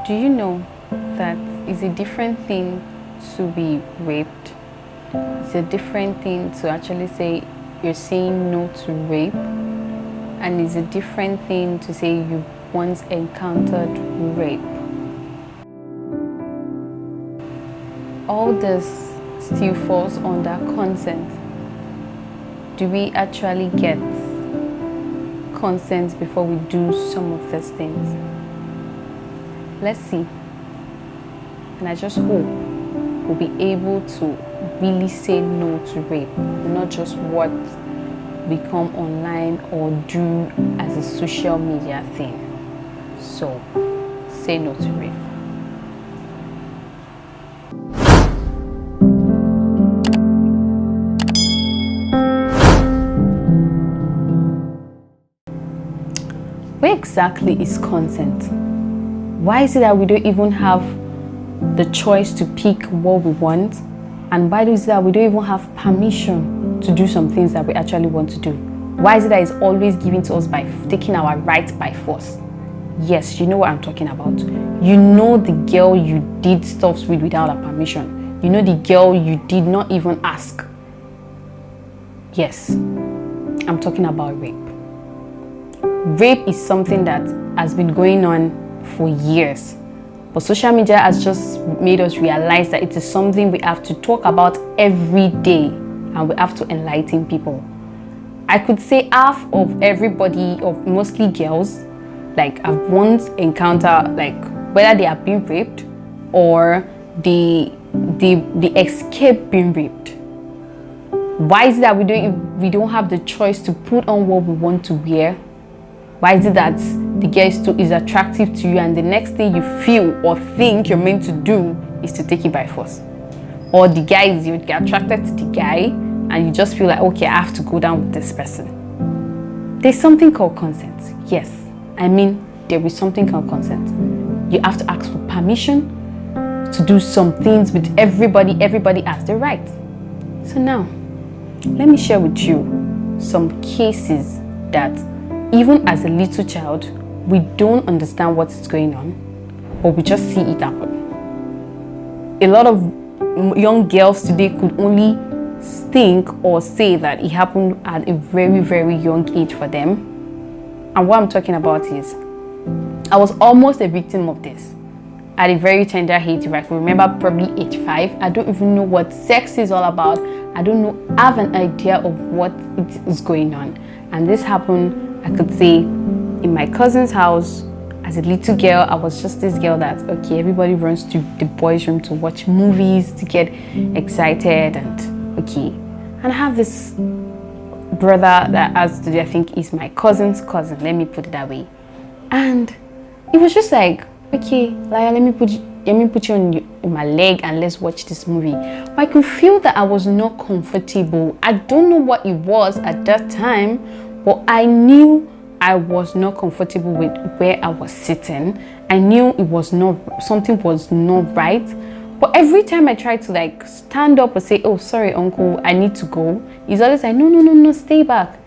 Do you know that it's a different thing to be raped? It's a different thing to actually say you're saying no to rape, and it's a different thing to say you once encountered rape. All this still falls under consent. Do we actually get consent before we do some of these things? Let's see. And I just hope we'll be able to really say no to rape, not just what we come online or do as a social media thing. So, say no to rape. Where exactly is consent? Why is it that we don't even have the choice to pick what we want? And why is it that we don't even have permission to do some things that we actually want to do? Why is it that it's always given to us by taking our rights by force? Yes, you know what I'm talking about. You know the girl you did stuff with without her permission. You know the girl you did not even ask. Yes, I'm talking about rape. Rape is something that has been going on for years, but social media has just made us realize that it is something we have to talk about every day, and we have to enlighten people. I could say half of everybody, of mostly girls, like I've once encountered, like whether they have been raped or they escape being raped. Why is it that we don't have the choice to put on what we want to wear? Why is it that the girl is attractive to you, and the next thing you feel or think you're meant to do is to take it by force? Or the guy you get attracted to the guy and you just feel like, okay, I have to go down with this person. There's something called consent. Yes, I mean, there is something called consent. You have to ask for permission to do some things with everybody. Everybody has the right. So now, let me share with you some cases that even as a little child, we don't understand what is going on, but we just see it happen. A lot of young girls today could only think or say that it happened at a very, very young age for them. And what I'm talking about is, I was almost a victim of this at a very tender age. If I can remember, probably age 5. I don't even know what sex is all about. I don't have an idea of what it is going on. And this happened, I could say, in my cousin's house. As a little girl, I was just this girl that, okay, everybody runs to the boys' room to watch movies, to get excited, and okay. And I have this brother that has to do, I think is my cousin's cousin, let me put it that way. And it was just like, okay, Laya, let me put you on my leg and let's watch this movie. But I could feel that I was not comfortable. I don't know what it was at that time, but I knew I was not comfortable with where I was sitting. I knew it was not, something was not right. But every time I tried to like stand up and say, oh, sorry, uncle, I need to go, he's always like, no, stay back.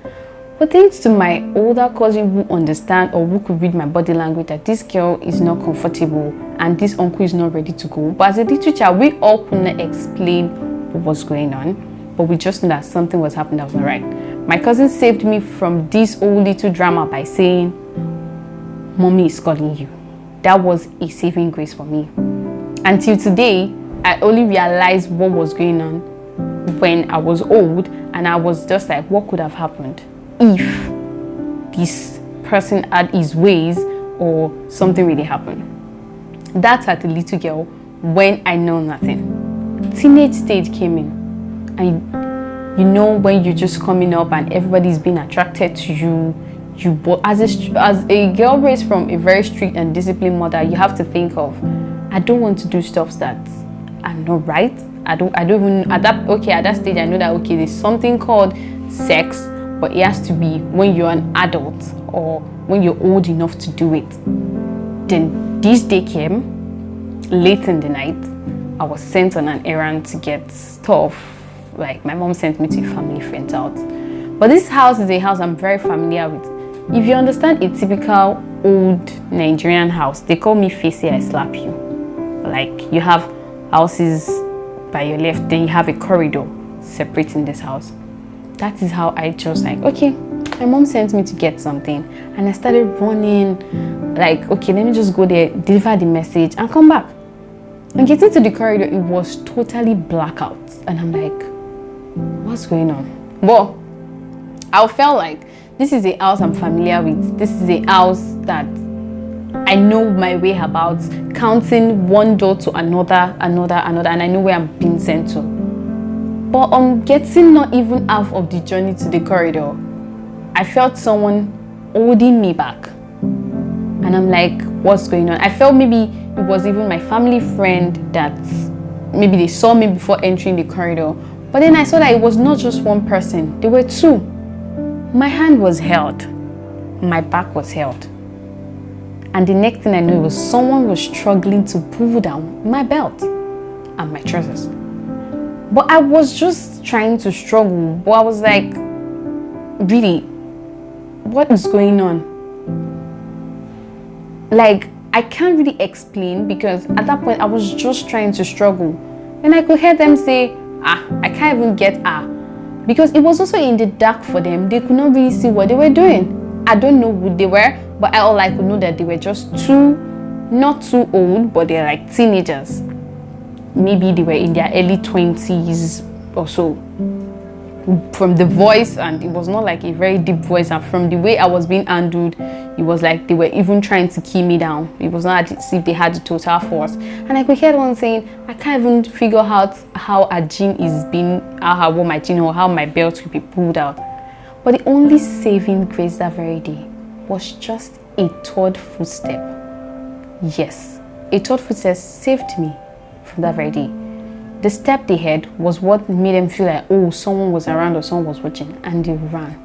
But thanks to my older cousin who understand or who could read my body language that this girl is not comfortable and this uncle is not ready to go. But as a little child, we all couldn't explain what was going on, but we just knew that something was happening that was not right. My cousin saved me from this whole little drama by saying, mommy is calling you. That was a saving grace for me. Until today, I only realized what was going on when I was old, and I was just like, what could have happened if this person had his ways or something really happened? That's at a little girl when I know nothing. Teenage stage came in, and you know when you're just coming up and everybody's being attracted to you. But as a girl raised from a very strict and disciplined mother, you have to think of, I don't want to do stuff that are not right. I don't even at that stage I know that okay, there's something called sex, but it has to be when you're an adult or when you're old enough to do it. Then this day came late in the night. I was sent on an errand to get stuff. Like my mom sent me to a family friend's house. But this house is a house I'm very familiar with. If you understand a typical old Nigerian house. They call me Facey, I slap you. Like, you have houses by your left, then you have a corridor separating this house. That is how I just like, okay, my mom sent me to get something, and I started running, like, okay, let me just go there, deliver the message, and come back. And getting to the corridor, it was totally blackout, and I'm like, what's going on? Well, I felt like this is a house I'm familiar with. This is a house that I know my way about, counting one door to another, and I know where I'm being sent to. But on getting not even half of the journey to the corridor, I felt someone holding me back. And I'm like, what's going on? I felt maybe it was even my family friend that maybe they saw me before entering the corridor. But then I saw that it was not just one person, there were two. My hand was held, my back was held. And the next thing I knew, it was someone was struggling to pull down my belt and my trousers. But I was just trying to struggle. But I was like, really, what is going on? Like, I can't really explain, because at that point I was just trying to struggle. And I could hear them say, I can't even get because it was also in the dark for them. They could not really see what they were doing. I don't know who they were, but all I could know that they were just not too old, but they're like teenagers. Maybe they were in their early 20s or so. From the voice, and it was not like a very deep voice, and from the way I was being handled, it was like they were even trying to keep me down. It was not as if they had the total force. And I could hear one saying, I can't even figure out how a jean is being, how I wore my jean, or how my belt will be pulled out. But the only saving grace that very day was just a third footstep. Yes, a third footstep saved me from that very day. The step they had was what made them feel like, oh, someone was around or someone was watching, and they ran.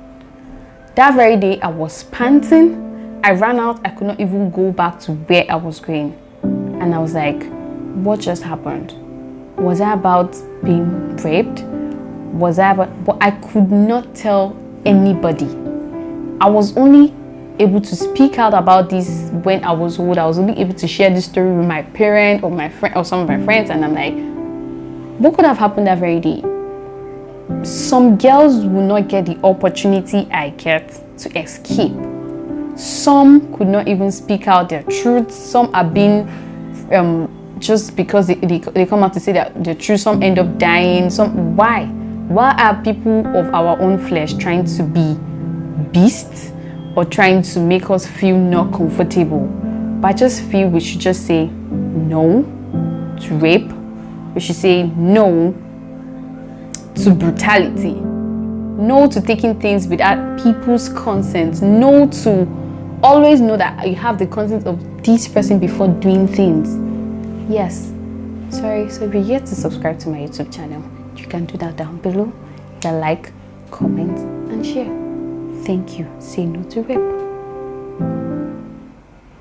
That very day, I was panting. I ran out. I could not even go back to where I was going. And I was like, what just happened? Was I about being raped? Was I about... But I could not tell anybody. I was only able to speak out about this when I was old. I was only able to share this story with my parent or my friend or some of my friends, and I'm like, what could have happened that very day? Some girls will not get the opportunity I get to escape. Some could not even speak out their truth. Some are being, just because they come out to say that the truth, some end up dying. Some, why? Why are people of our own flesh trying to be beasts or trying to make us feel not comfortable? But I just feel we should just say no to rape. We should say no to brutality. No to taking things without people's consent. No to always know that you have the consent of this person before doing things. Yes. Sorry, so if you're yet to subscribe to my YouTube channel, you can do that down below. You can like, comment, and share. Thank you. Say no to rape.